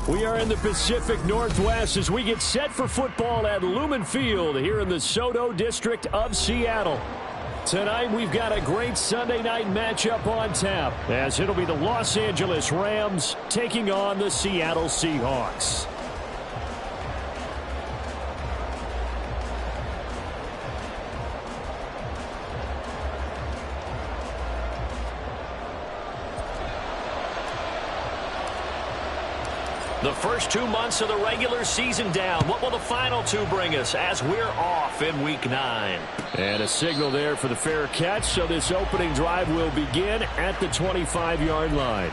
We are in the Pacific Northwest as we get set for football at Lumen Field here in the Soto District of Seattle. Tonight we've got a great Sunday night matchup on tap as it'll be the Los Angeles Rams taking on the Seattle Seahawks. The first 2 months of the regular season down. What will the final two bring us as we're off in Week 9? And a signal there for the fair catch, so this opening drive will begin at the 25-yard line.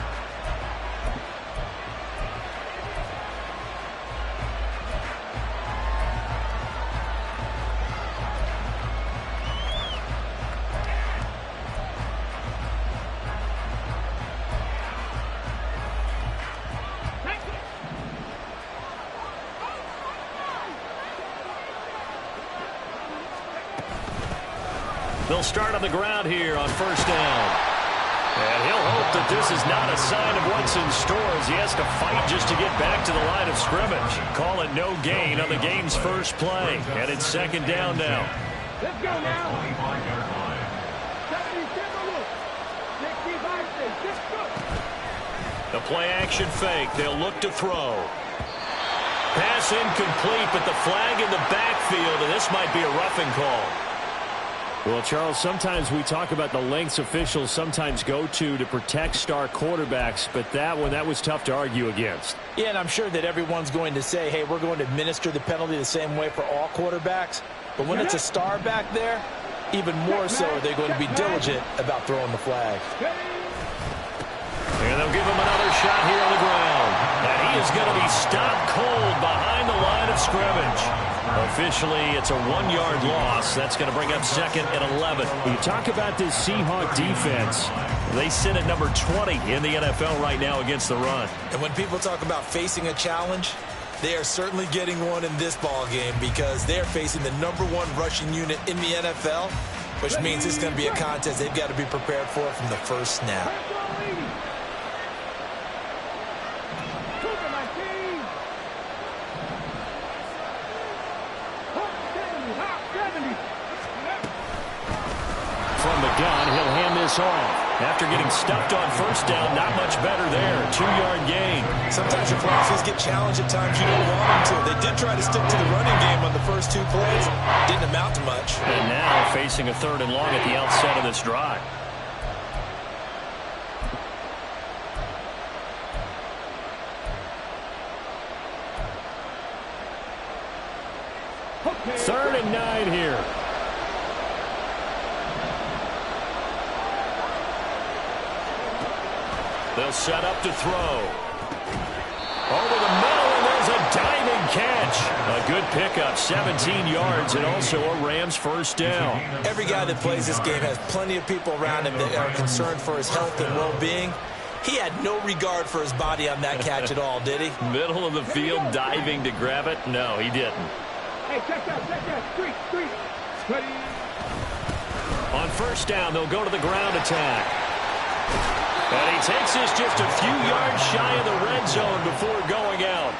They'll start on the ground here on first down. And he'll hope that this is not a sign of what's in store as he has to fight just to get back to the line of scrimmage. Call it no gain on the game's first play. And it's second down now. Let's go now. The play action fake. They'll look to throw. Pass incomplete, but the flag in the backfield, and this might be a roughing call. Well, Charles, sometimes we talk about the lengths officials sometimes go to protect star quarterbacks, but that was tough to argue against. Yeah, and I'm sure that everyone's going to say, hey, we're going to administer the penalty the same way for all quarterbacks. But when it's a star back there, even more so are they going to be diligent about throwing the flag. And they'll give him another shot here on the ground. And he is going to be stopped cold behind the line of scrimmage. Officially, it's a 1-yard loss. That's going to bring up second and 11. When you talk about this Seahawk defense, they sit at number 20 in the NFL right now against the run. And when people talk about facing a challenge, they are certainly getting one in this ball game because they're facing the #1 rushing unit in the NFL, which means it's going to be a contest they've got to be prepared for from the first snap. From the gun, he'll hand this off. After getting stuffed on first down, not much better there. 2-yard gain. Sometimes your philosophies get challenged at times you don't want them to. They did try to stick to the running game on the first 2 plays. Didn't amount to much. And now facing a 3rd and long at the outset of this drive. Okay. 3rd and 9 here. They'll set up to throw. Over the middle, and there's a diving catch. A good pickup, 17 yards, and also a Rams first down. Every guy that plays this game has plenty of people around him that are concerned for his health and well-being. He had no regard for his body on that catch at all, did he? Middle of the field, diving to grab it? No, he didn't. Hey, check that. Street. Ready. On first down, they'll go to the ground attack. And he takes this just a few yards shy of the red zone before going out.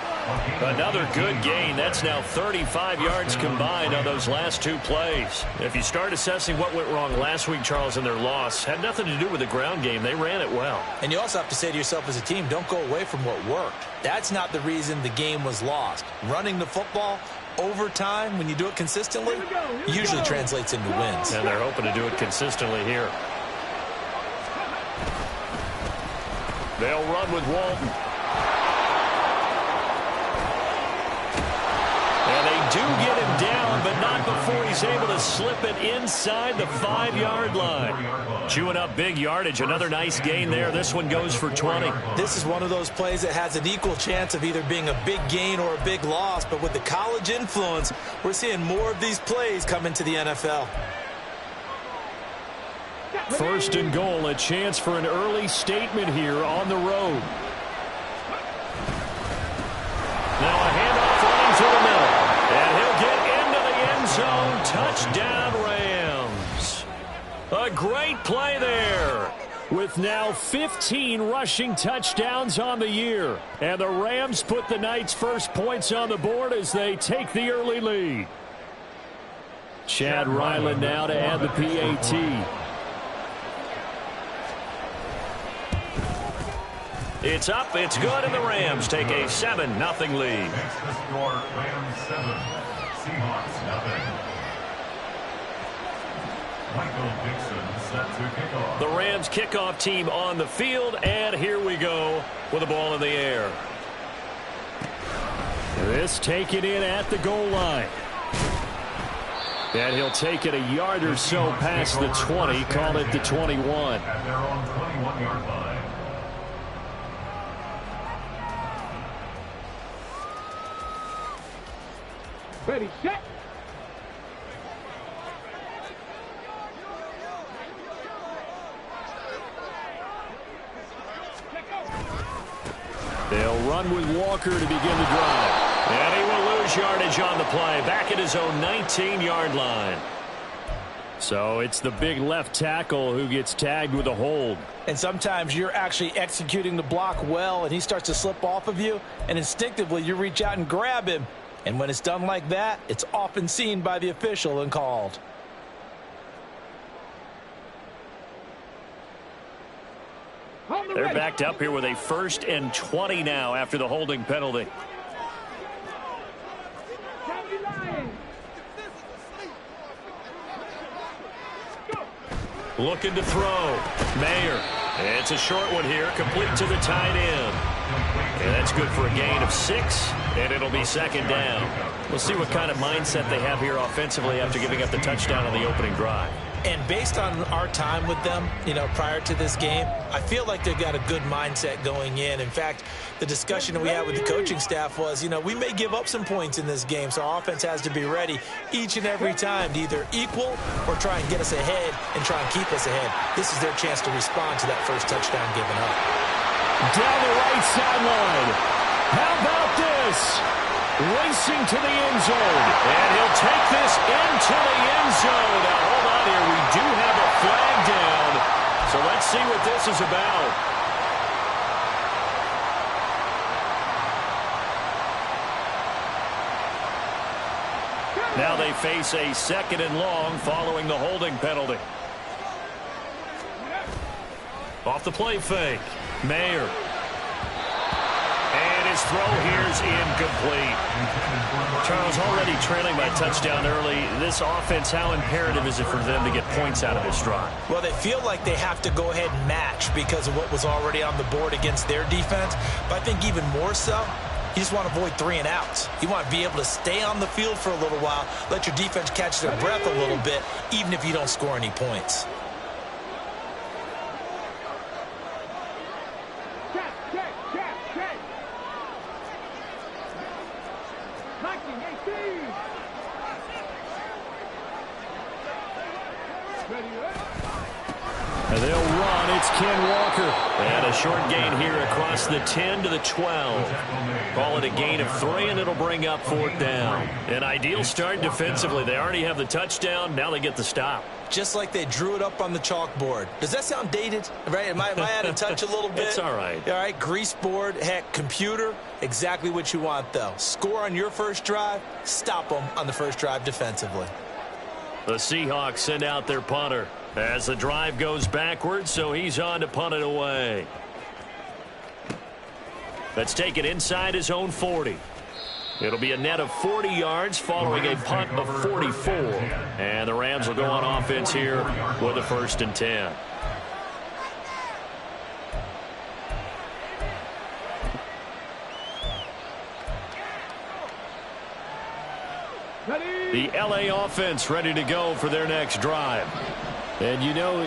Another good gain. That's now 35 yards combined on those last 2 plays. If you start assessing what went wrong last week, Charles, in their loss, had nothing to do with the ground game. They ran it well. And you also have to say to yourself as a team, don't go away from what worked. That's not the reason the game was lost. Running the football over time, when you do it consistently, usually translates into wins. And they're hoping to do it consistently here. They'll run with Walton. And they do get him down, but not before he's able to slip it inside the 5-yard line. Chewing up big yardage. Another nice gain there. This one goes for 20. This is one of those plays that has an equal chance of either being a big gain or a big loss. But with the college influence, we're seeing more of these plays come into the NFL. First and goal, a chance for an early statement here on the road. Now a handoff running through the middle. And he'll get into the end zone. Touchdown, Rams. A great play there. with now 15 rushing touchdowns on the year. And the Rams put the Knights' first points on the board as they take the early lead. Chad Ryland now to add the PAT. It's up, it's good, and the Rams take a 7-0 lead. Next to score, Rams 7, Seahawks nothing. Michael Dixon set to kick off. The Rams kickoff team on the field, and here we go with the ball in the air. This taken in at the goal line. And he'll take it a yard or so past the 20, call it the 21. At their own 21-yard line. Ready, set. They'll run with Walker to begin the drive. And he will lose yardage on the play, back at his own 19-yard line. So it's the big left tackle who gets tagged with a hold. And sometimes you're actually executing the block well, and he starts to slip off of you, and instinctively you reach out and grab him. And when it's done like that, it's often seen by the official and called. They're backed up here with a 1st and 20 now after the holding penalty. Looking to throw. Mayer. It's a short one here, complete to the tight end. And that's good for a gain of 6, and it'll be 2nd down. We'll see what kind of mindset they have here offensively after giving up the touchdown on the opening drive. And based on our time with them, prior to this game, I feel like they've got a good mindset going in. In fact, the discussion that we had with the coaching staff was, we may give up some points in this game, so our offense has to be ready each and every time to either equal or try and get us ahead and try and keep us ahead. This is their chance to respond to that first touchdown given up. Down the right sideline. How about this? Racing to the end zone. And he'll take this into the end zone. Now, hold on here. We do have a flag down. So let's see what this is about. Now they face a 2nd and long following the holding penalty. Off the play fake. Mayer. And his throw here is incomplete. Charles, already trailing by touchdown early. This offense, how imperative is it for them to get points out of this drive? Well, they feel like they have to go ahead and match because of what was already on the board against their defense. But I think even more so, you just want to avoid 3 and outs. You want to be able to stay on the field for a little while, let your defense catch their breath a little bit, even if you don't score any points. And they'll run. It's Ken Walker. And a short gain here across the 10 to the 12. Call it a gain of 3, and it'll bring up 4th down. An ideal start defensively. They already have the touchdown. Now they get the stop. Just like they drew it up on the chalkboard. Does that sound dated? Right? Am I out of touch a little bit? It's all right. All right, grease board, heck, computer, exactly what you want, though. Score on your first drive, stop them on the first drive defensively. The Seahawks send out their punter as the drive goes backwards, so he's on to punt it away. Let's take it inside his own 40. It'll be a net of 40 yards following a punt of 44. And the Rams will go on offense here with a 1st and 10. The LA offense ready to go for their next drive. And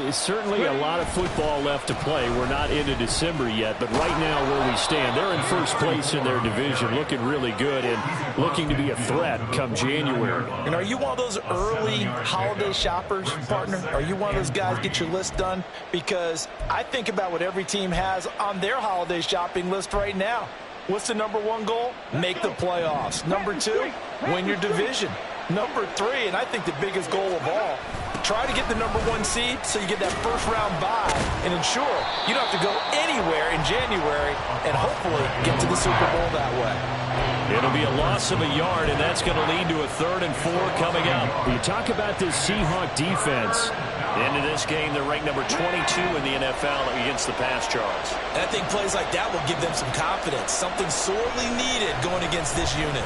it's certainly a lot of football left to play. We're not into December yet, but right now where we stand, they're in first place in their division, looking really good and looking to be a threat come January. And are you one of those early holiday shoppers, partner? Are you one of those guys get your list done? Because I think about what every team has on their holiday shopping list right now. What's the #1 goal? Make the playoffs. #2, win your division. #3, and I think the biggest goal of all, try to get the #1 seed so you get that first-round bye and ensure you don't have to go anywhere in January and hopefully get to the Super Bowl that way. It'll be a loss of a yard, and that's going to lead to a 3rd and 4 coming up. You talk about this Seahawk defense. Into this game, they're ranked number 22 in the NFL against the pass yards. And I think plays like that will give them some confidence, something sorely needed going against this unit.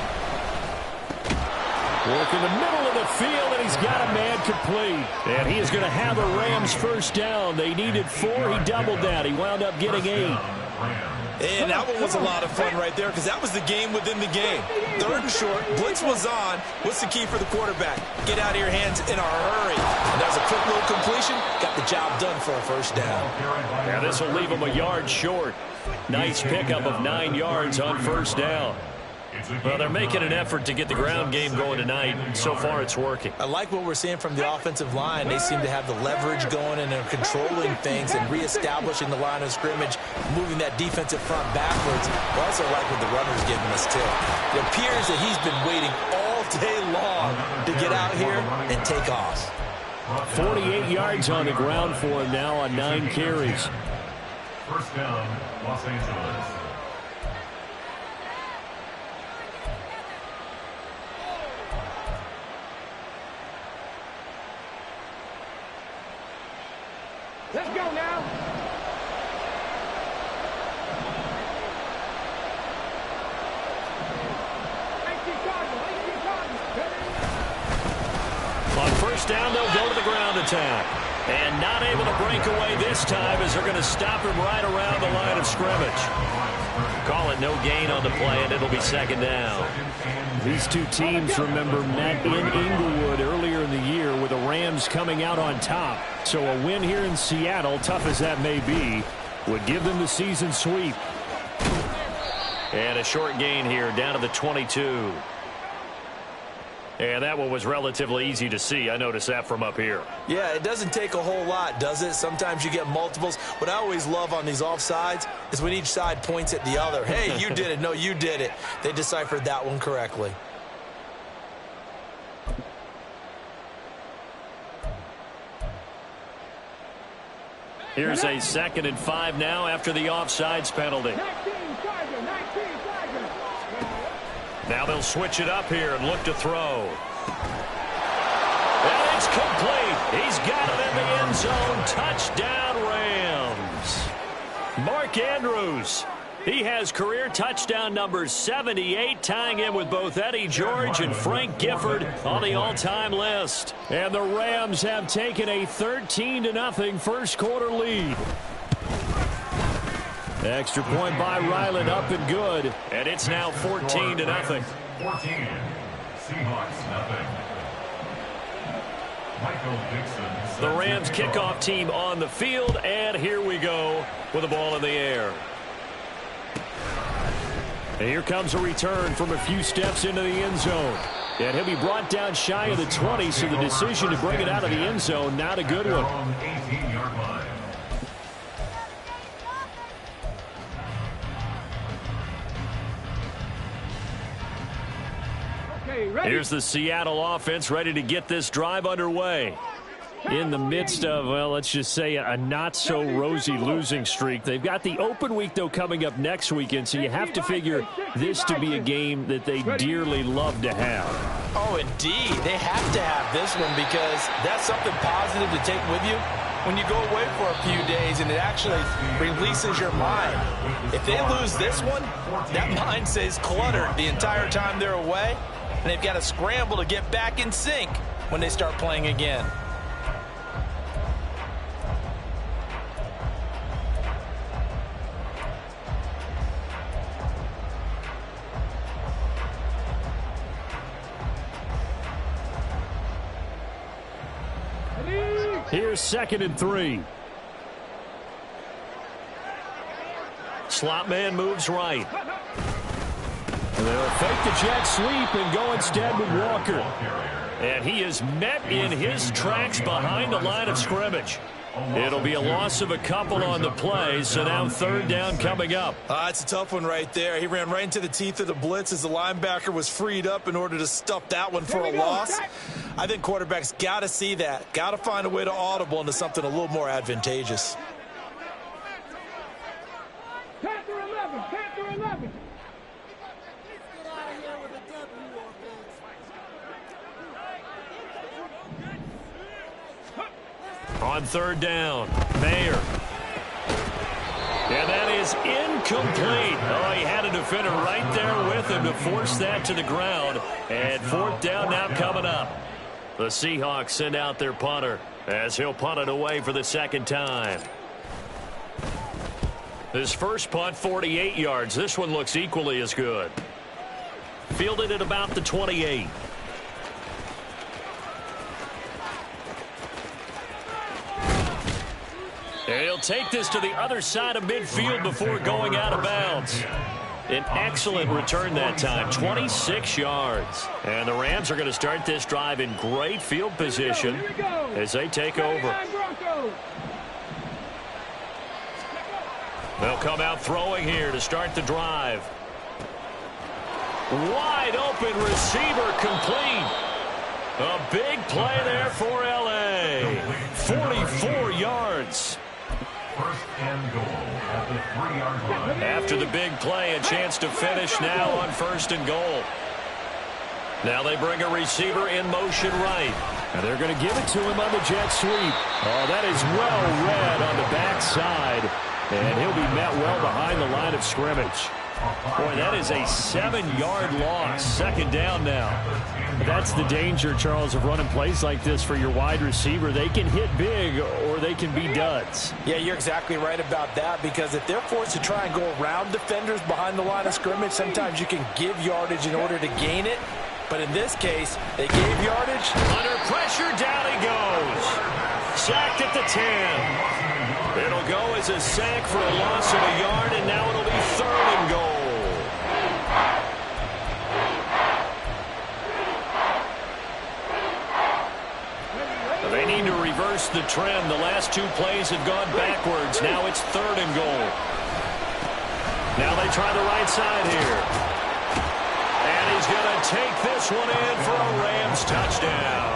Work in the middle of the field, and he's got a man complete. And he is going to have a Rams first down. They needed 4. He doubled that. He wound up getting 8. And that one was a lot of fun right there because that was the game within the game. 3rd and short, blitz was on. What's the key for the quarterback? Get out of your hands in a hurry. And that was a quick little completion. Got the job done for a first down. Now this will leave him a yard short. Nice pickup of 9 yards on first down. Well, they're making an effort to get the ground game going tonight. So far, it's working. I like what we're seeing from the offensive line. They seem to have the leverage going, and they're controlling things and reestablishing the line of scrimmage, moving that defensive front backwards. I also like what the runner's giving us, too. It appears that he's been waiting all day long to get out here and take off. 48 yards on the ground for him now on 9 carries. First down, Los Angeles. Let's go now. On first down, they'll go to the ground attack. And not able to break away this time as they're going to stop him right around the line of scrimmage. Call it no gain on the play, and it'll be 2nd down. These two teams, remember, met in Inglewood earlier in the year with the Rams coming out on top. So a win here in Seattle, tough as that may be, would give them the season sweep. And a short gain here down to the 22. And that one was relatively easy to see. I noticed that from up here. Yeah, it doesn't take a whole lot, does it? Sometimes you get multiples. What I always love on these offsides is when each side points at the other. Hey, you did it. No, you did it. They deciphered that one correctly. Here's a 2nd and 5 now after the offsides penalty. Now they'll switch it up here and look to throw. And it's complete. He's got it in the end zone. Touchdown, Rams. Mark Andrews. He has career touchdown number 78, tying in with both Eddie George and Frank Gifford on the all-time list. And the Rams have taken a 13-0 first quarter lead. Extra point by Ryland, up and good. And it's now 14-0. 14. Seahawks, nothing. Michael Dixon. The Rams kickoff team on the field, and here we go with the ball in the air. And here comes a return from a few steps into the end zone. And he'll be brought down shy of the 20, so the decision to bring it out of the end zone, not a good one. 18-yard line. Here's the Seattle offense ready to get this drive underway. In the midst of, well, let's just say a not-so-rosy losing streak. They've got the open week, though, coming up next weekend, so you have to figure this to be a game that they dearly love to have. Oh, indeed. They have to have this one because that's something positive to take with you when you go away for a few days, and it actually releases your mind. If they lose this one, that mind stays cluttered the entire time they're away, and they've got to scramble to get back in sync when they start playing again. Here's 2nd and 3. Slot man moves right. And they'll fake the jet sweep and go instead with Walker. And he is met in his tracks behind the line of scrimmage. It'll be a loss of a couple on the play, so now 3rd down coming up. It's a tough one right there. He ran right into the teeth of the blitz as the linebacker was freed up in order to stuff that one for a loss. I think quarterbacks got to see that. Got to find a way to audible into something a little more advantageous. Panther 11, Panther 11. On third down, Mayer. And that is incomplete. Oh, he had a defender right there with him to force that to the ground. And fourth down now coming up. The Seahawks send out their punter as he'll punt it away for the second time. His first punt, 48 yards. This one looks equally as good. Fielded at about the 28. And he'll take this to the other side of midfield before going out of bounds. An excellent return that time, 26 yards. And the Rams are going to start this drive in great field position as they take over. They'll come out throwing here to start the drive. Wide open receiver complete. A big play there for L.A. 44 yards. First and goal at the 3-yard line. After the big play, a chance to finish now on first and goal. Now they bring a receiver in motion right. And they're going to give it to him on the jet sweep. Oh, that is well read on the backside. And he'll be met well behind the line of scrimmage. Boy, that is a 7-yard loss. Second down now. That's the danger, Charles, of running plays like this for your wide receiver. They can hit big or they can be duds. Yeah, you're exactly right about that, because if they're forced to try and go around defenders behind the line of scrimmage, sometimes you can give yardage in order to gain it. But in this case, they gave yardage. Under pressure, down he goes. Sacked at the 10. It'll go as a sack for a loss of a yard, and now it'll be third and goal. They need to reverse the trend. The last two plays have gone backwards. Now it's third and goal. Now they try the right side here. And he's going to take this one in for a Rams touchdown.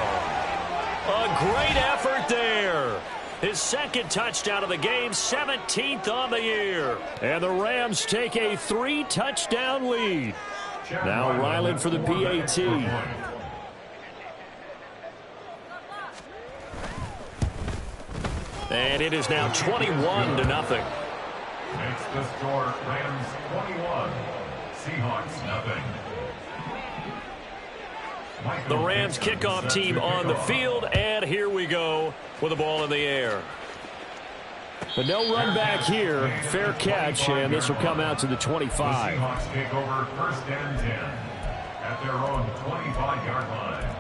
A great effort there. His second touchdown of the game, 17th on the year. And the Rams take a 3-touchdown lead. Now Ryland for the PAT. And it is now 21-0. Makes the score Rams 21, Seahawks nothing. The Rams kickoff team on the field, and here we go with the ball in the air. But no run back here. Fair catch, and this will come out to the 25. The Seahawks take over first and 10 at their own 25-yard line.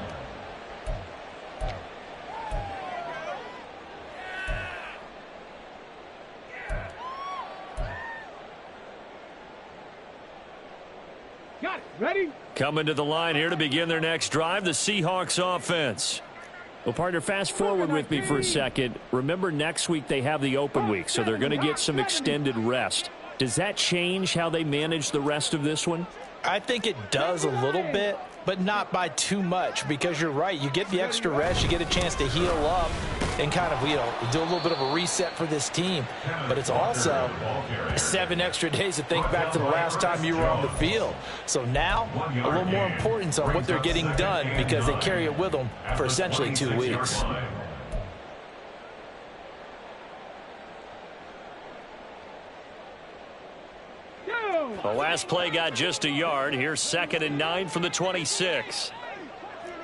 Got it. Ready? Coming to the line here to begin their next drive, the Seahawks offense. Well, partner, fast forward with me for a second. Remember, next week they have the open week, so they're going to get some extended rest. Does that change how they manage the rest of this one? I think it does a little bit, but not by too much, because you're right. You get the extra rest, you get a chance to heal up and kind of, do a little bit of a reset for this team. But it's also 7 extra days to think back to the last time you were on the field. So now, a little more importance on what they're getting done, because they carry it with them for essentially 2 weeks. The last play got just a yard. Here's 2nd and 9 from the 26.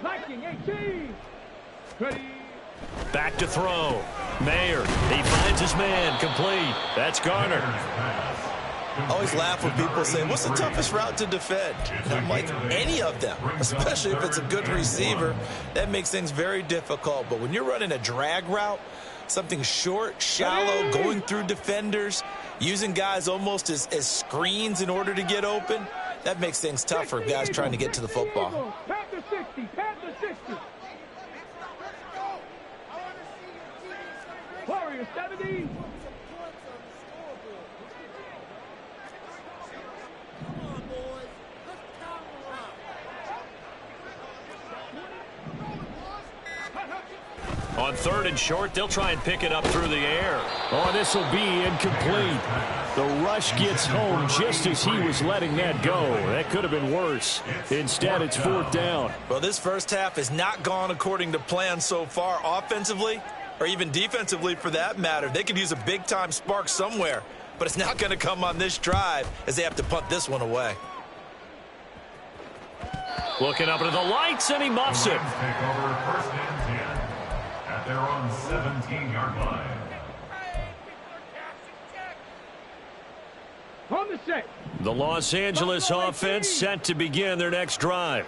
Liking 18. Ready? Back to throw. Mayer, he finds his man, complete. That's Garner. I always laugh when people say, what's the toughest route to defend? And I'm like, any of them, especially if it's a good receiver. That makes things very difficult. But when you're running a drag route, something short, shallow, going through defenders, using guys almost as screens in order to get open, that makes things tough for guys trying to get to the football. Panther 60, Panther 60. Warrior 70. On 3rd and short, they'll try and pick it up through the air. Oh, this will be incomplete. The rush gets home just as he was letting that go. That could have been worse. Instead, it's 4th down. Well, this first half has not gone according to plan so far offensively or even defensively for that matter. They could use a big-time spark somewhere, but it's not going to come on this drive as they have to punt this one away. Looking up into the lights, and he muffs it. Take over 1st and 10 at their own 17-yard line. On the set. The Los Angeles offense set to begin their next drive.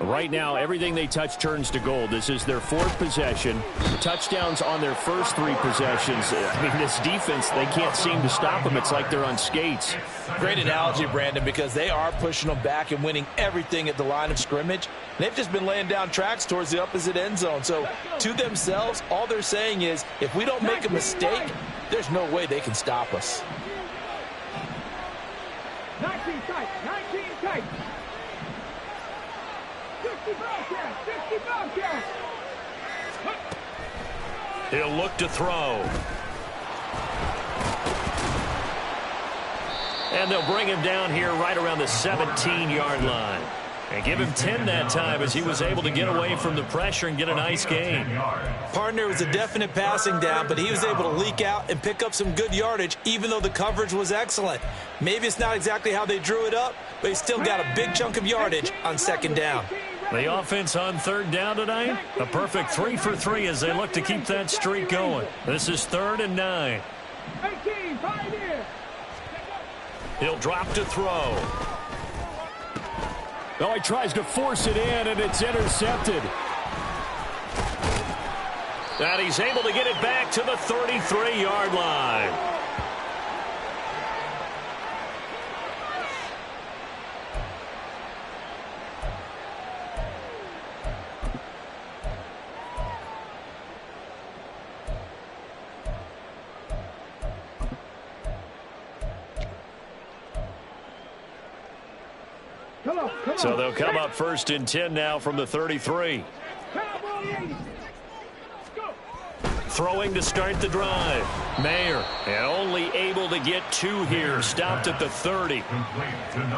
Right now, everything they touch turns to gold. This is their 4th possession. Touchdowns on their first 3 possessions. I mean, this defense, they can't seem to stop them. It's like they're on skates. Great analogy, Brandon, because they are pushing them back and winning everything at the line of scrimmage. And they've just been laying down tracks towards the opposite end zone. So, to themselves, all they're saying is, if we don't make a mistake, there's no way they can stop us. 19 tight, 19 tight. 60 Bobcats, 60 Bobcats. He'll look to throw. And they'll bring him down here right around the 17-yard line. And give him 10 that time as he was able to get away from the pressure and get a nice gain. Partner was a definite passing down, but he was able to leak out and pick up some good yardage, even though the coverage was excellent. Maybe it's not exactly how they drew it up, but he still got a big chunk of yardage on 2nd down. The offense on 3rd down tonight, a perfect 3 for 3 as they look to keep that streak going. This is 3rd and 9. 18, pioneer. He'll drop to throw. Oh, he tries to force it in, and it's intercepted. And he's able to get it back to the 33-yard line. So they'll come up 1st and 10 now from the 33. Throwing to start the drive. Mayer, and only able to get 2 here. Stopped at the 30.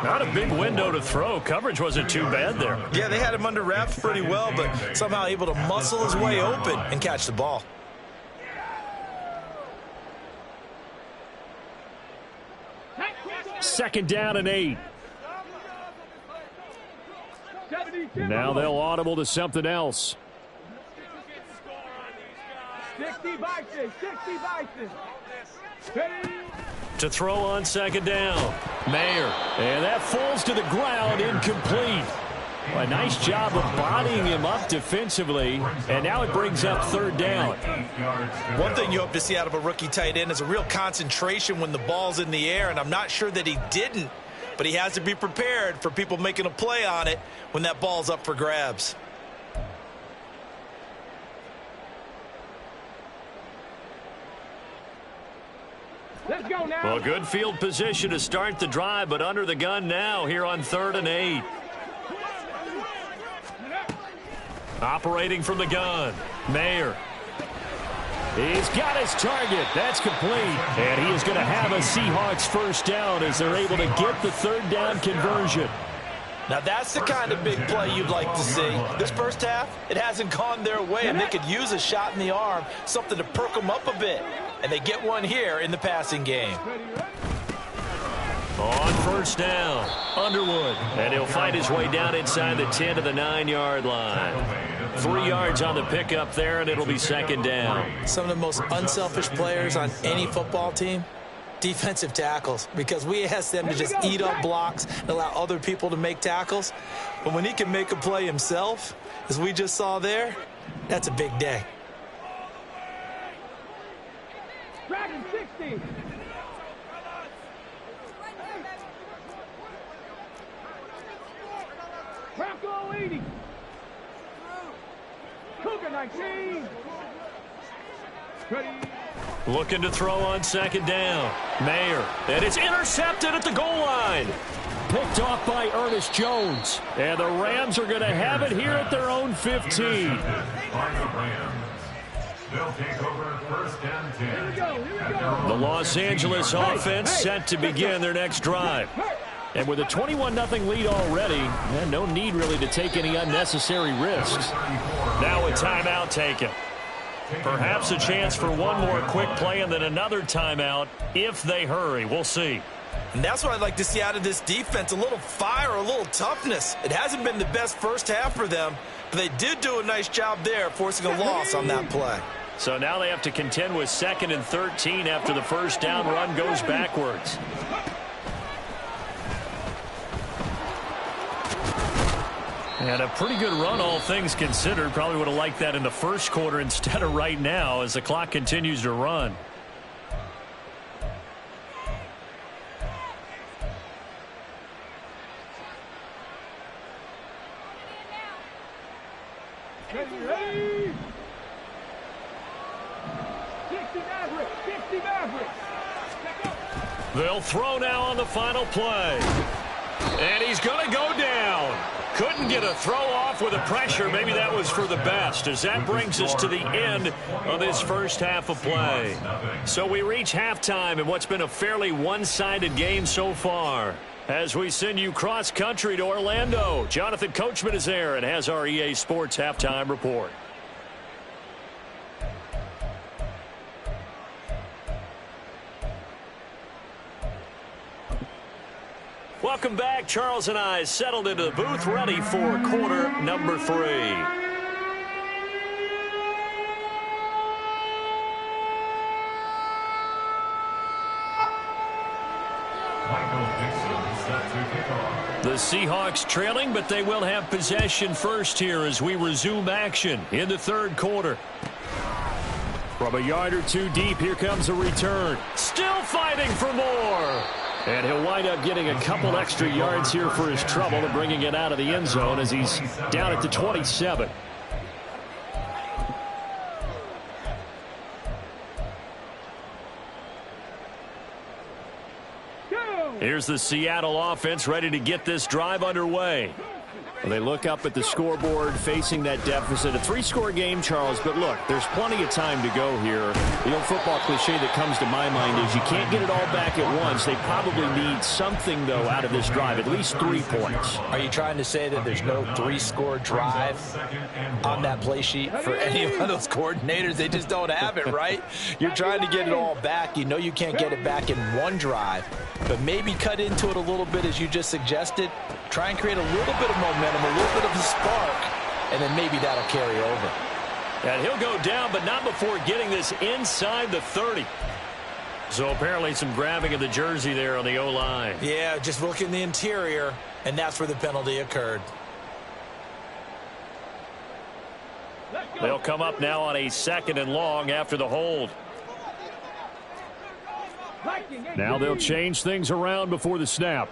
Not a big window to throw. Coverage wasn't too bad there. Yeah, they had him under wraps pretty well, but somehow able to muscle his way open and catch the ball. Second down and 8. Now they'll audible to something else. 60 Bison, 60 Bison. To throw on 2nd down. Mayer. And that falls to the ground, incomplete. A nice job of bodying him up defensively, and now it brings up 3rd down. One thing you hope to see out of a rookie tight end is a real concentration when the ball's in the air, and I'm not sure that he didn't, but he has to be prepared for people making a play on it when that ball's up for grabs. Let's go now. Well, good field position to start the drive, but under the gun now here on 3rd and 8. Operating from the gun. Mayer. He's got his target. That's complete. And he is going to have a Seahawks 1st down as they're able to get the 3rd down conversion. Now that's the kind of big play you'd like to see. This first half, it hasn't gone their way, and they could use a shot in the arm, something to perk them up a bit. And they get one here in the passing game. On 1st down, Underwood. And he'll fight his way down inside the 10 to the 9-yard line. 3 yards on the pickup there, and it'll be 2nd down. Some of the most unselfish players on any football team, defensive tackles, because we ask them to just eat up blocks and allow other people to make tackles. But when he can make a play himself, as we just saw there, that's a big day. Dragon 60. Bronco 80. Cougar 19. Ready. Looking to throw on 2nd down. Mayer. And it's intercepted at the goal line. Picked off by Ernest Jones. And the Rams are going to have it here at their own 15. They'll take over first and 10. The Los Angeles offense set to begin their next drive. And with a 21-0 lead already, no need really to take any unnecessary risks. Now a timeout taken. Perhaps a chance for one more quick play and then another timeout if they hurry. We'll see. And that's what I'd like to see out of this defense, a little fire, a little toughness. It hasn't been the best first half for them, but they did do a nice job there, forcing a loss on that play. So now they have to contend with 2nd and 13 after the first down run goes backwards. And a pretty good run, all things considered. Probably would have liked that in the first quarter instead of right now as the clock continues to run. Ready? 60 Mavericks. They'll throw now on the final play. And he's going to go down. Couldn't get a throw off with the pressure. Maybe that was for the best, as that brings us to the end of this first half of play. So we reach halftime in what's been a fairly one-sided game so far. As we send you cross-country to Orlando, Jonathan Coachman is there and has our EA Sports halftime report. Welcome back. Charles and I settled into the booth, ready for quarter number 3. The Seahawks trailing, but they will have possession first here as we resume action in the third quarter. From a yard or two deep, here comes a return. Still fighting for more. And he'll wind up getting a couple extra yards here for his trouble and bringing it out of the end zone as he's down at the 27. Here's the Seattle offense ready to get this drive underway. Well, they look up at the scoreboard facing that deficit. A 3-score game, Charles, but look, there's plenty of time to go here. The old football cliche that comes to my mind is you can't get it all back at once. They probably need something, though, out of this drive, at least 3 points. Are you trying to say that there's no 3-score drive on that play sheet for any of those coordinators? They just don't have it, right? You're trying to get it all back. You know you can't get it back in one drive, but maybe cut into it a little bit as you just suggested. Try and create a little bit of momentum, a little bit of a spark, and then maybe that'll carry over. And he'll go down, but not before getting this inside the 30. So apparently some grabbing of the jersey there on the O-line. Yeah, just look in the interior, and that's where the penalty occurred. They'll come up now on a 2nd and long after the hold. Now they'll change things around before the snap.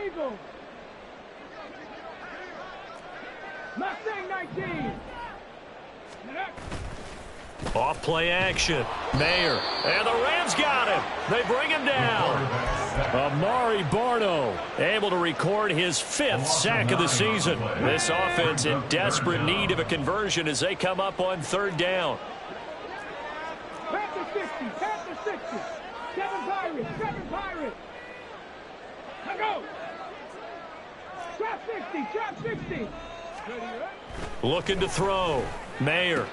Eagle. Mustang 19. Off play action. Mayer. And the Rams got him. They bring him down. Amari Barno able to record his 5th sack of the season. This offense in desperate need of a conversion as they come up on 3rd down. Panther 60. 7 Pirates. Go. Drop 60. Looking to throw. Mayer.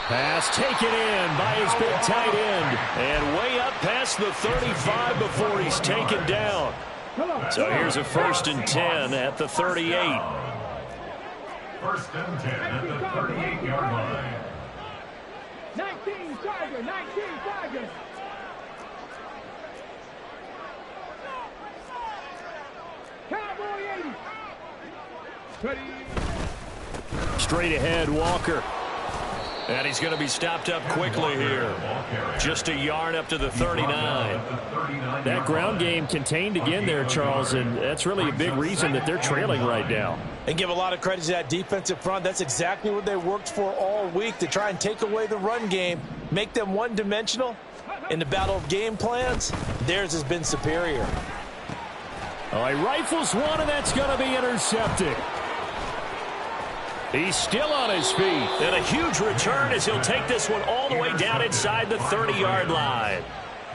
Pass taken in by his big tight end. And way up past the 35 before he's taken down. So here's a 1st and 10 at the 38. 1st and 10 at the 38-yard line. 19 Tiger. Cowboy 80. Straight ahead, Walker. And he's going to be stopped up quickly here. Just a yard up to the 39. That ground game contained again there, Charles, and that's really a big reason that they're trailing right now. And give a lot of credit to that defensive front. That's exactly what they worked for all week, to try and take away the run game, make them one-dimensional. In the battle of game plans, theirs has been superior. Oh, he rifles one, and that's going to be intercepted. He's still on his feet. And a huge return as he'll take this one all the way down inside the 30-yard line.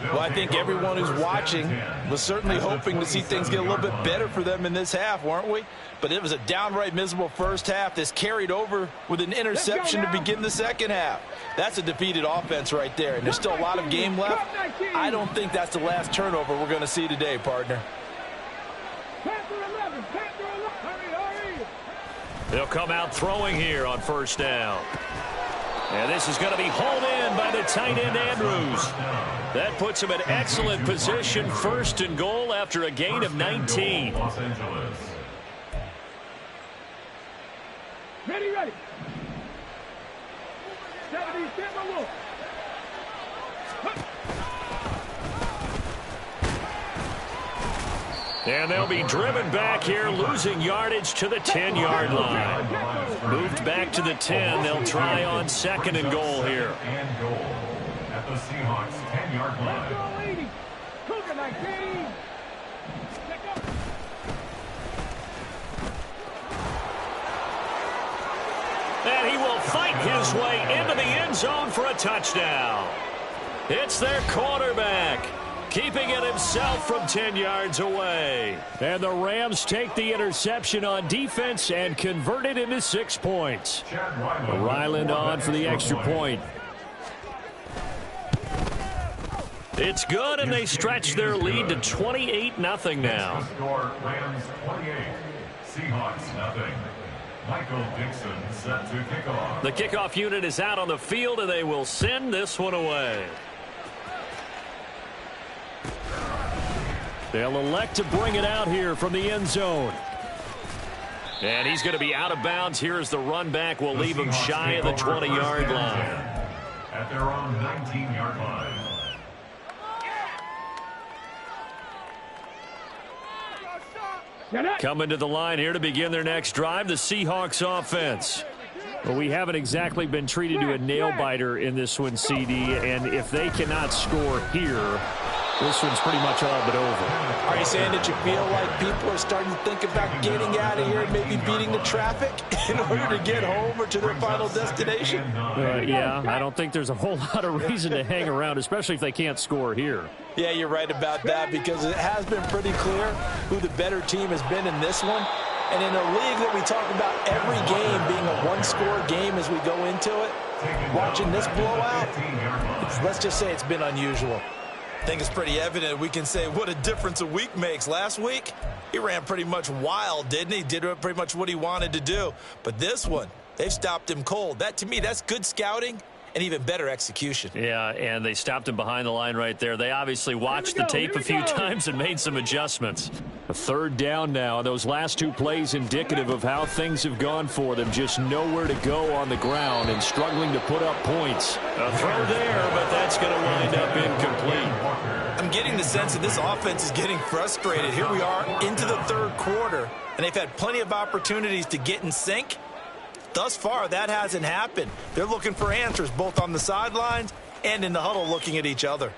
Well, I think everyone who's watching was certainly hoping to see things get a little bit better for them in this half, weren't we? But it was a downright miserable first half. This carried over with an interception to begin the second half. That's a defeated offense right there, and there's still a lot of game left. I don't think that's the last turnover we're going to see today, partner. They'll come out throwing here on first down. And this is going to be hauled in by the tight end, Andrews. That puts him in excellent position, first and goal after a gain of 19. Los Angeles. Ready. 77 look. And they'll be driven back here, losing yardage to the 10-yard line. Moved back to the 10. They'll try on second and goal here. And goal at the Seahawks 10-yard line. And he will fight his way into the end zone for a touchdown. It's their quarterback, keeping it himself from 10 yards away. And the Rams take the interception on defense and convert it into 6 points. Ryland on for the extra point. It's good, and they stretch their lead to 28-0 now. Score Rams 28, Seahawks nothing. Michael Dixon set to kick off. The kickoff unit is out on the field, and they will send this one away. They'll elect to bring it out here from the end zone. And he's going to be out of bounds. Here's the run back. Will leave him shy of the 20-yard line. At their own 19-yard line. Coming to the line here to begin their next drive, the Seahawks offense. Well, we haven't exactly been treated to a nail-biter in this one, CD, and if they cannot score here, this one's pretty much all but over. Are you saying that you feel like people are starting to think about getting out of here and maybe beating the traffic in order to get home or to their final destination? Yeah, I don't think there's a whole lot of reason to hang around, especially if they can't score here. Yeah, you're right about that, because it has been pretty clear who the better team has been in this one. And in a league that we talk about every game being a one-score game as we go into it, watching this blowout, let's just say it's been unusual. I think it's pretty evident we can say what a difference a week makes. Last week, he ran pretty much wild, didn't he? Did pretty much what he wanted to do. But this one, they've stopped him cold. That, to me, that's good scouting and even better execution. Yeah, and they stopped him behind the line right there. They obviously watched the tape a few times and made some adjustments. A third down now. Those last two plays indicative of how things have gone for them. Just nowhere to go on the ground and struggling to put up points. A throw there, but that's going to wind up incomplete. I'm getting the sense that this offense is getting frustrated. Here we are into the third quarter, and they've had plenty of opportunities to get in sync. Thus far, that hasn't happened. They're looking for answers both on the sidelines and in the huddle looking at each other.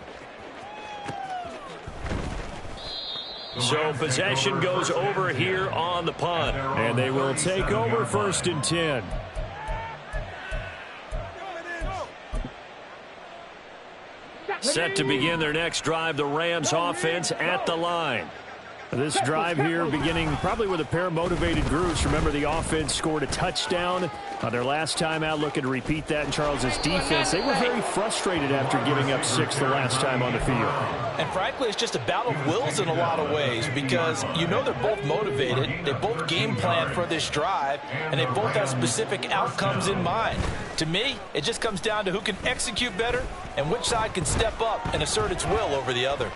So possession goes over here on the punt. And they will take over first and 10. Set to begin their next drive, the Rams offense at the line. This drive here beginning probably with a pair of motivated groups. Remember, the offense scored a touchdown on their last time out. Looking to repeat that in Charles's defense. They were very frustrated after giving up 6 the last time on the field. And frankly, it's just a battle of wills in a lot of ways, because you know they're both motivated. They both game plan for this drive, and they both have specific outcomes in mind. To me, it just comes down to who can execute better and which side can step up and assert its will over the other.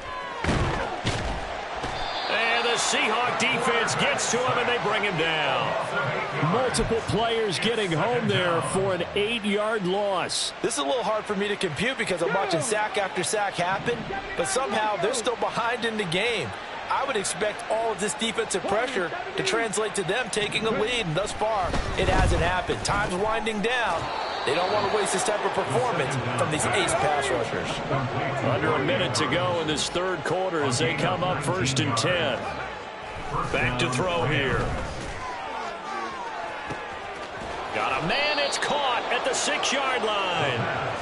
And the Seahawk defense gets to him, and they bring him down. Multiple players getting home there for an 8-yard loss. This is a little hard for me to compute because I'm watching sack after sack happen, but somehow they're still behind in the game. I would expect all of this defensive pressure to translate to them taking a lead, and thus far, it hasn't happened. Time's winding down. They don't want to waste this type of performance from these ace pass rushers. Under a minute to go in this third quarter as they come up first and 10. Back to throw here. Got a man, it's caught at the 6-yard line.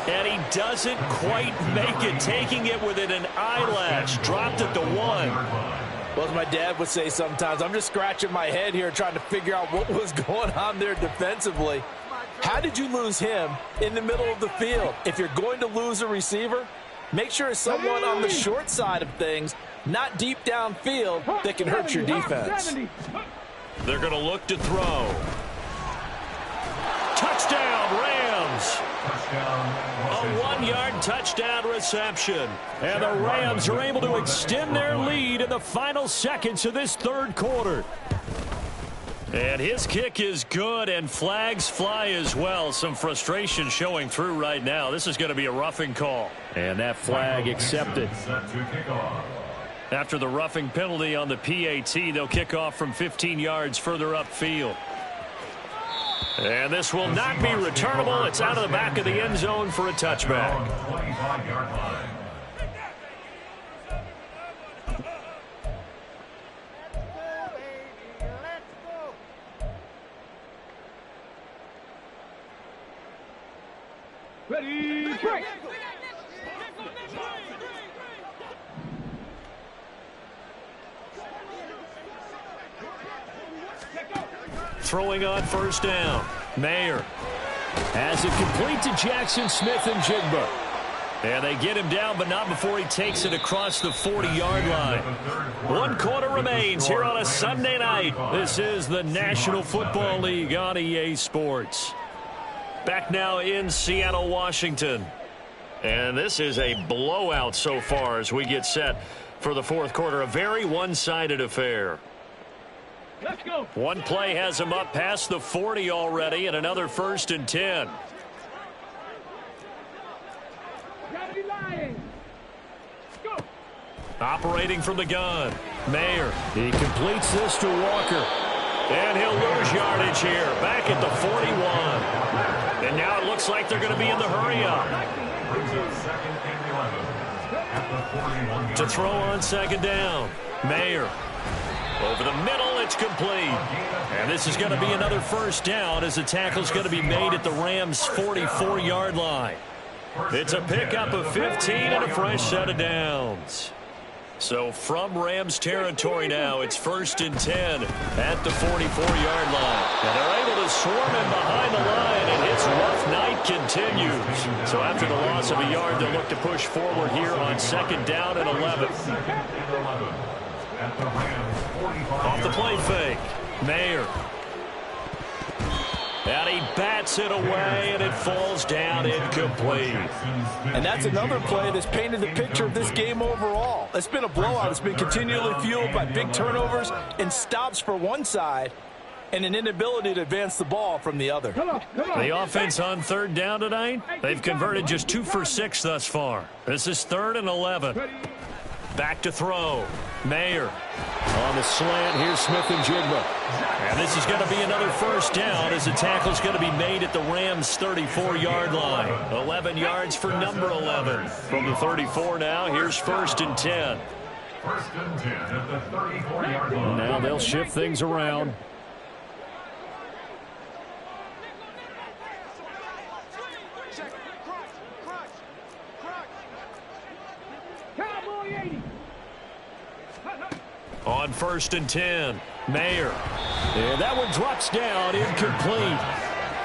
And he doesn't quite make it, taking it within an eyelash. Dropped it to 1. Well, as my dad would say sometimes, I'm just scratching my head here trying to figure out what was going on there defensively. How did you lose him in the middle of the field? If you're going to lose a receiver, make sure it's someone on the short side of things, not deep downfield, that can hurt your defense. They're going to look to throw. Touchdown, Rams. A 1-yard touchdown reception. And the Rams are able to extend their lead in the final seconds of this third quarter. And his kick is good, and flags fly as well. Some frustration showing through right now. This is going to be a roughing call. And that flag accepted. After the roughing penalty on the PAT, they'll kick off from 15 yards further upfield. And this will not be returnable. It's out of the back of the end zone for a touchback. Ready, break. Throwing on first down. Mayer has it complete to Jackson Smith and Jigba. And they get him down, but not before he takes it across the 40-yard line. 1 quarter remains here on a Sunday night. This is the National Football League on EA Sports. Back now in Seattle, Washington. And this is a blowout so far as we get set for the fourth quarter. A very one-sided affair. Let's go. One play has him up past the 40 already, and another 1st and 10. Gotta be lying. Go. Operating from the gun. Mayer. He completes this to Walker. And he'll lose yardage here. Back at the 41. And now it looks like they're going to be in the hurry-up. To throw on second down. Mayer. Over the middle, it's complete. And this is going to be another first down as the tackle's going to be made at the Rams' 44-yard line. It's a pickup of 15 and a fresh set of downs. So from Rams territory now, it's 1st and 10 at the 44-yard line. And they're able to swarm him behind the line, and his rough night continues. So after the loss of a yard, they'll look to push forward here on 2nd down and 11. Off the play fake. Mayer. And he bats it away, and it falls down incomplete. And that's another play that's painted the picture of this game overall. It's been a blowout. It's been continually fueled by big turnovers and stops for one side and an inability to advance the ball from the other. Come on. The offense on 3rd down tonight, they've converted just 2 for 6 thus far. This is 3rd and 11. Back to throw. Mayer. On the slant, here's Smith and Jigba. And this is going to be another first down as the tackle's going to be made at the Rams' 34-yard line. 11 yards for number 11. From the 34 now, here's 1st and 10. 1st and 10 at the 34-yard line. Now they'll shift things around. Cowboy 80. On 1st and 10, Mayer. And that one drops down, incomplete.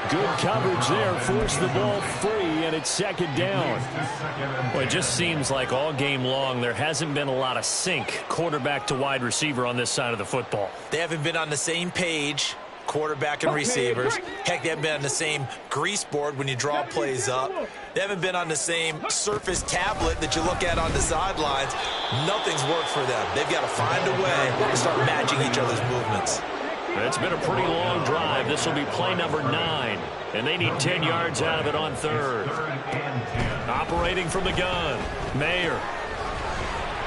Good coverage there, forced the ball free, and it's 2nd down. Well, it just seems like all game long there hasn't been a lot of sync quarterback to wide receiver on this side of the football. They haven't been on the same page, quarterback and receivers. Heck, they haven't been on the same grease board when you draw plays up. They haven't been on the same surface tablet that you look at on the sidelines. Nothing's worked for them. They've got to find a way to start matching each other's movements. It's been a pretty long drive. This will be play number 9, and they need 10 yards out of it on 3rd. Operating from the gun, Mayer.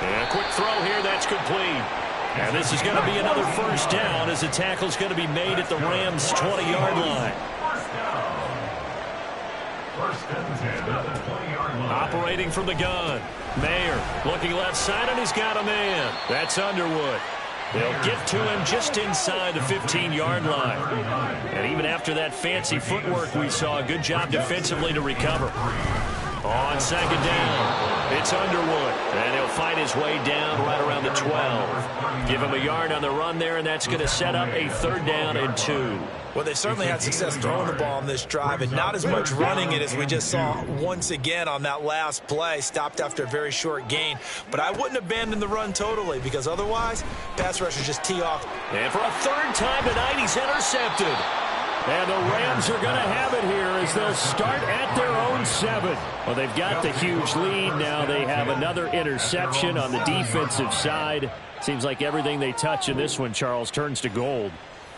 And a quick throw here, that's complete. And this is going to be another first down as the tackle's going to be made at the Rams' 20-yard line. Operating from the gun. Mayer looking left side, and he's got a man. That's Underwood. They'll get to him just inside the 15-yard line. And even after that fancy footwork we saw, a good job defensively to recover. On second down, it's Underwood, and he'll fight his way down right around the 12. Give him a yard on the run there, and that's going to set up a 3rd down and 2. Well, they certainly had success throwing the ball on this drive, and not as much running it as we just saw once again on that last play. Stopped after a very short gain. But I wouldn't abandon the run totally, because otherwise, pass rushers just tee off. And for a 3rd time tonight, he's intercepted. And the Rams are going to have it here as they'll start at their own 7. Well, they've got the huge lead. Now they have another interception on the defensive side. Seems like everything they touch in this one, Charles, turns to gold.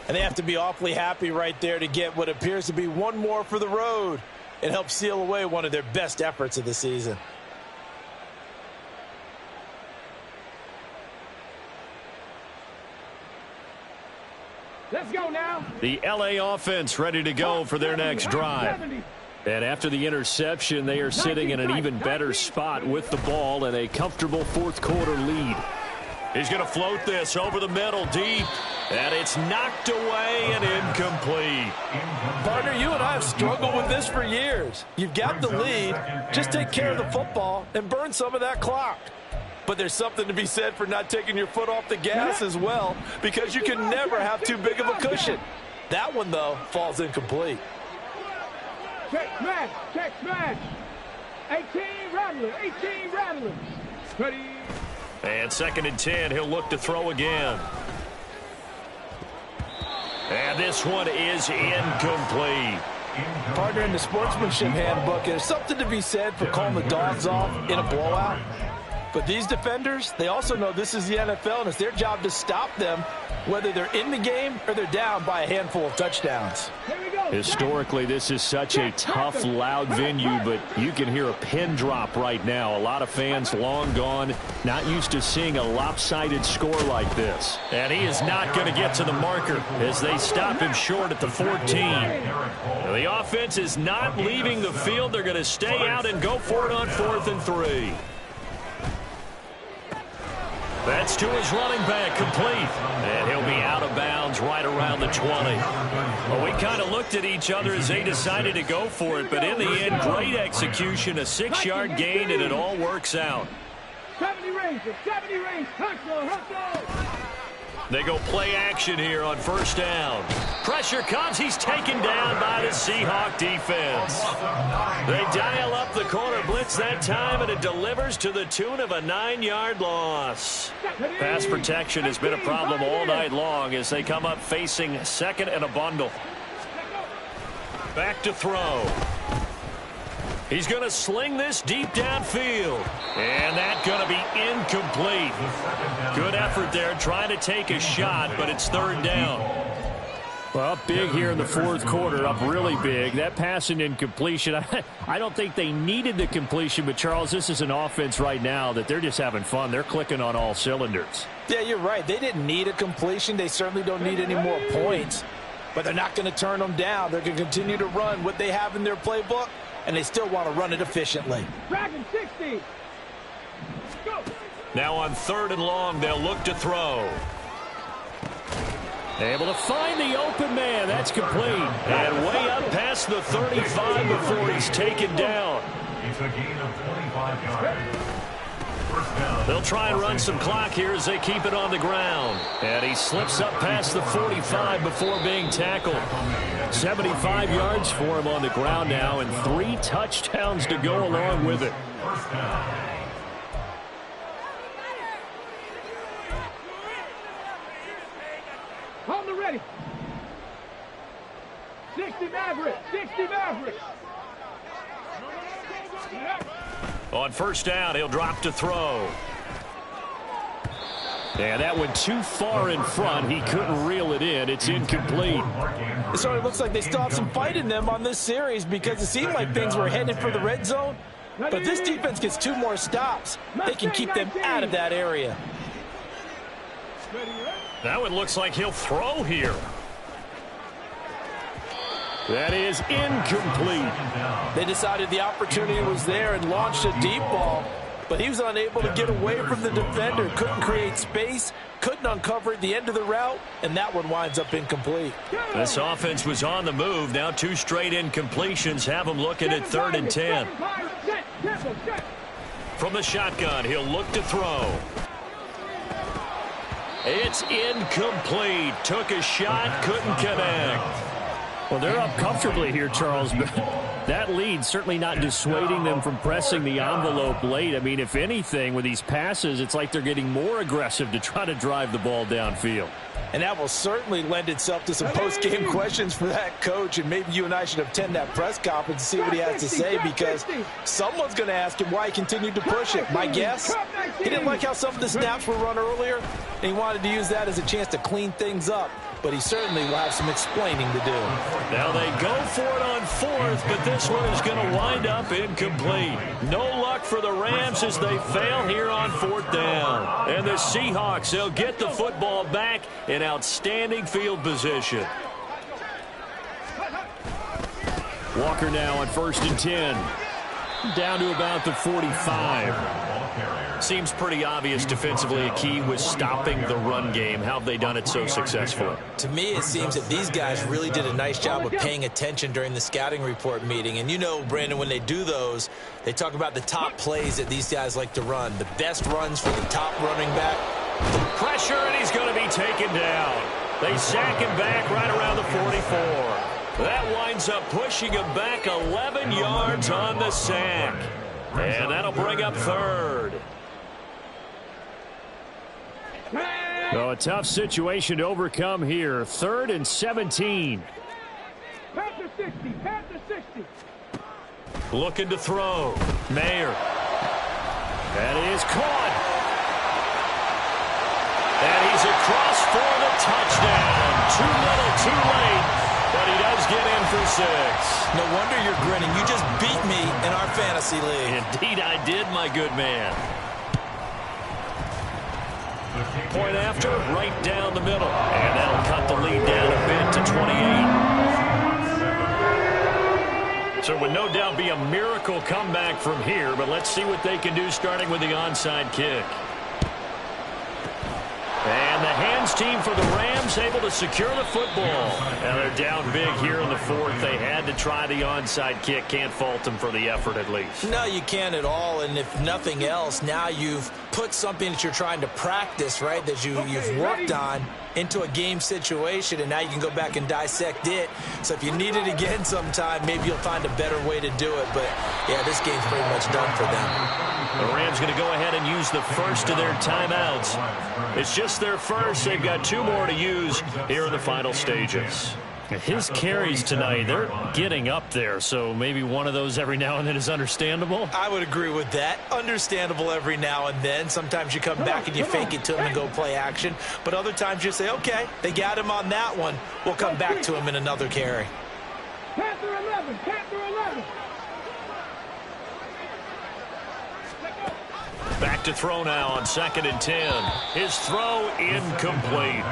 And they have to be awfully happy right there to get what appears to be one more for the road. It helps seal away one of their best efforts of the season. Let's go now. The LA offense ready to go for their next drive. And after the interception, they are sitting in an even better spot with the ball and a comfortable 4th quarter lead. He's going to float this over the middle deep. And it's knocked away and incomplete. Partner, you and I have struggled with this for years. You've got the lead. Just take care of the football and burn some of that clock. But there's something to be said for not taking your foot off the gas as well, because you can never have too big of a cushion. That one, though, falls incomplete. Check smash. Check smash. 18 rattling. 18 rattling. Ready. And 2nd and 10. He'll look to throw again. And this one is incomplete. Partner, in the sportsmanship handbook, there's something to be said for calling the dogs off in a blowout. But these defenders, they also know this is the NFL, and it's their job to stop them, whether they're in the game or they're down by a handful of touchdowns. Historically, this is such a tough, loud venue, but you can hear a pin drop right now. A lot of fans long gone, not used to seeing a lopsided score like this. And he is not going to get to the marker as they stop him short at the 14. The offense is not leaving the field. They're going to stay out and go for it on 4th and 3. That's to his running back, complete. And he'll be out of bounds right around the 20. Well, we kind of looked at each other as they decided to go for it, but in the end, great execution, a 6-yard gain, and it all works out. 70 range, hustle. They go play action here on 1st down. Pressure comes. He's taken down by the Seahawk defense. They dial up the corner blitz that time, and it delivers to the tune of a 9-yard loss. Pass protection has been a problem all night long as they come up facing 2nd and a bundle. Back to throw. He's going to sling this deep downfield. And that's going to be incomplete. Good effort there trying to take a shot, but it's 3rd down. Well, up big here in the 4th quarter, up really big. That pass and incompletion, I don't think they needed the completion, but, Charles, this is an offense right now that they're just having fun. They're clicking on all cylinders. Yeah, you're right. They didn't need a completion. They certainly don't need any more points. But they're not going to turn them down. They're going to continue to run what they have in their playbook, and they still want to run it efficiently. Dragon 60. Go. Now on 3rd and long, they'll look to throw. Able to find the open man. That's complete. And way up past the 35 before he's taken down. It's a gain of 25 yards. They'll try and run some clock here as they keep it on the ground. And he slips up past the 45 before being tackled. 75 yards for him on the ground now, and 3 touchdowns to go along with it. First down. On the ready. 60 Mavericks. 60 Mavericks. On 1st down, he'll drop to throw. And that went too far in front. He couldn't reel it in. It's incomplete. It certainly looks like they still have some fight in them on this series because it seemed like things were headed for the red zone. But this defense gets 2 more stops. They can keep them out of that area. That one looks like he'll throw here. That is incomplete. They decided the opportunity was there and launched a deep ball. but he was unable to get away from the defender. Couldn't create space, couldn't uncover at the end of the route, and that one winds up incomplete. This offense was on the move. Now 2 straight incompletions have them looking at 3rd and 10. From the shotgun, he'll look to throw. It's incomplete. Took a shot, couldn't connect. Well, they're up comfortably here, Charles, but that lead certainly not dissuading them from pressing the envelope late. I mean, if anything, with these passes, it's like they're getting more aggressive to try to drive the ball downfield. And that will certainly lend itself to some post-game questions for that coach, and maybe you and I should attend that press conference and see what he has to say, because someone's going to ask him why he continued to push it. My guess, he didn't like how some of the snaps were run earlier, and he wanted to use that as a chance to clean things up. But he certainly will have some explaining to do. Now they go for it on 4th, but this one is going to wind up incomplete. No luck for the Rams as they fail here on 4th down. And the Seahawks, they'll get the football back in outstanding field position. Walker now on 1st and 10. Down to about the 45. Seems pretty obvious defensively a key was stopping the run game. How have they done it so successfully? To me, it seems that these guys really did a nice job of paying attention during the scouting report meeting. And you know, Brandon, when they do those, they talk about the top plays that these guys like to run. The best runs for the top running back. Pressure, and he's going to be taken down. They sack him back right around the 44. That winds up pushing him back 11 yards on the sack. And that'll bring up 3rd. So a tough situation to overcome here. 3rd and 17. Past the 60, past the 60. Looking to throw. Mayer. That is caught. And he's across for the touchdown. Too little, too late. But he does get in for 6. No wonder you're grinning. You just beat me in our fantasy league. Indeed I did, my good man. Point after, right down the middle. And that'll cut the lead down a bit to 28. So it would no doubt be a miracle comeback from here, but let's see what they can do starting with the onside kick. And the hands team for the Rams able to secure the football. Now they're down big here in the 4th. They had to try the onside kick. Can't fault them for the effort at least. No, you can't at all. And if nothing else, now you've put something that you're trying to practice, right, that you've worked on into a game situation, and now you can go back and dissect it. So if you need it again sometime, maybe you'll find a better way to do it. But, yeah, this game's pretty much done for them. The Rams going to go ahead and use the first of their timeouts. It's just their first. They've got 2 more to use here in the final stages. His carries tonight, they're getting up there, so maybe one of those every now and then is understandable. I would agree with that. Understandable every now and then. Sometimes you come back and you fake it to him and go play action. But other times you say, okay, they got him on that one. We'll come back to him in another carry. Panther 11, Panther 11. Back to throw now on 2nd and 10. His throw incomplete.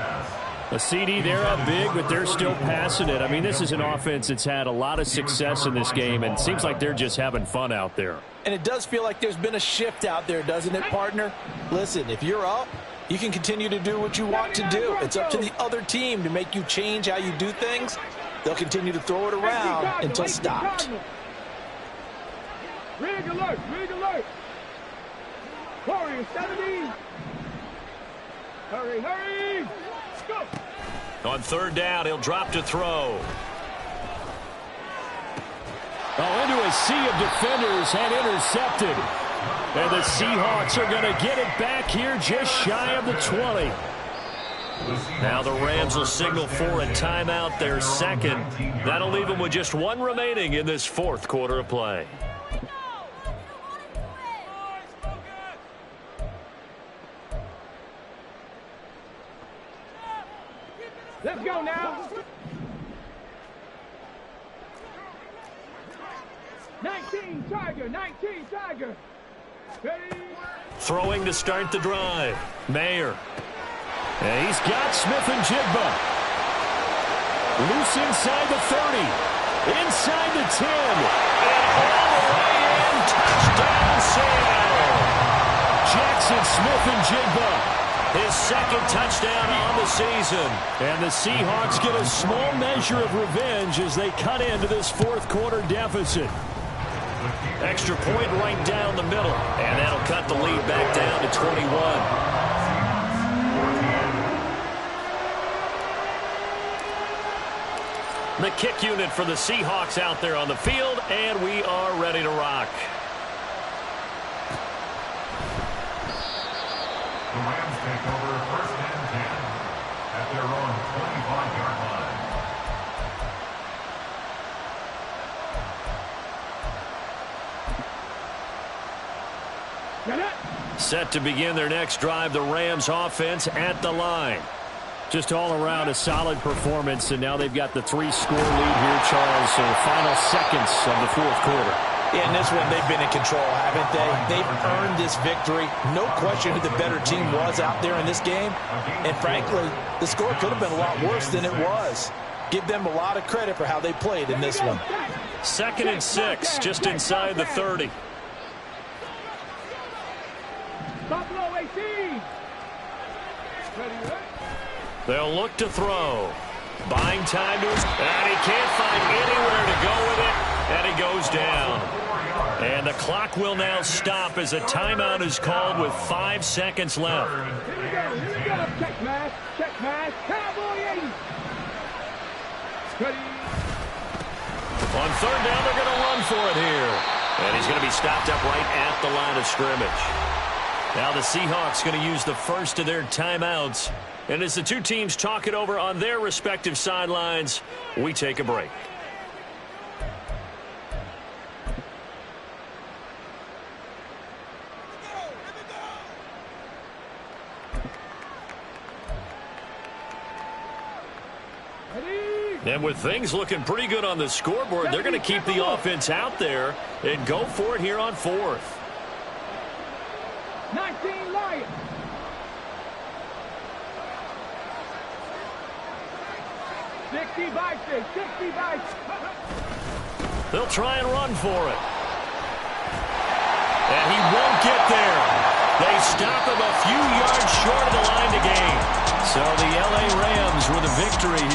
A CD, they're up big, but they're still passing it. I mean, this is an offense that's had a lot of success in this game, and it seems like they're just having fun out there. And it does feel like there's been a shift out there, doesn't it, partner? Listen, if you're up, you can continue to do what you want to do. It's up to the other team to make you change how you do things. They'll continue to throw it around until stopped. Rig alert, rig alert. Warriors 70. Hurry, hurry. Go. On 3rd down, he'll drop to throw. Oh, into a sea of defenders and intercepted. And the Seahawks are going to get it back here just shy of the 20. Now the Rams will signal for a timeout, their 2nd. That'll leave them with just 1 remaining in this 4th quarter of play. Let's go now. 19 Tiger, 19 Tiger. Ready? Throwing to start the drive. Mayer. And he's got Smith and Jigba. Loose inside the 30. Inside the 10. And all the way in. Touchdown, Seattle. Jackson Smith-Njigba. His second touchdown on the season. And the Seahawks get a small measure of revenge as they cut into this fourth quarter deficit. Extra point right down the middle. And that'll cut the lead back down to 21. The kick unit for the Seahawks out there on the field, and we are ready to rock. The Rams take over first and 10 at their own 25-yard line. Set to begin their next drive, the Rams offense at the line. Just all around a solid performance, and now they've got the 3-score lead here, Charles. So the final seconds of the fourth quarter. Yeah, in this one, they've been in control, haven't they? They've earned this victory. No question who the better team was out there in this game. And frankly, the score could have been a lot worse than it was. Give them a lot of credit for how they played in this one. 2nd and 6, just inside the 30. Buffalo 18. They'll look to throw. Buying time to his... And he can't find anywhere to go with it. And he goes down. And the clock will now stop as a timeout is called with 5 seconds left. Here we go. Check pass. Check pass. Cowboy 80. Ready. On 3rd down, they're going to run for it here. And he's going to be stopped up right at the line of scrimmage. Now the Seahawks going to use the first of their timeouts. And as the two teams talk it over on their respective sidelines, we take a break. And with things looking pretty good on the scoreboard, they're going to keep the offense out there and go for it here on 4th. 19 Lions. They'll try and run for it. And he won't get there. They stop him a few yards short of the line to gain. So the L.A. Rams with a victory here.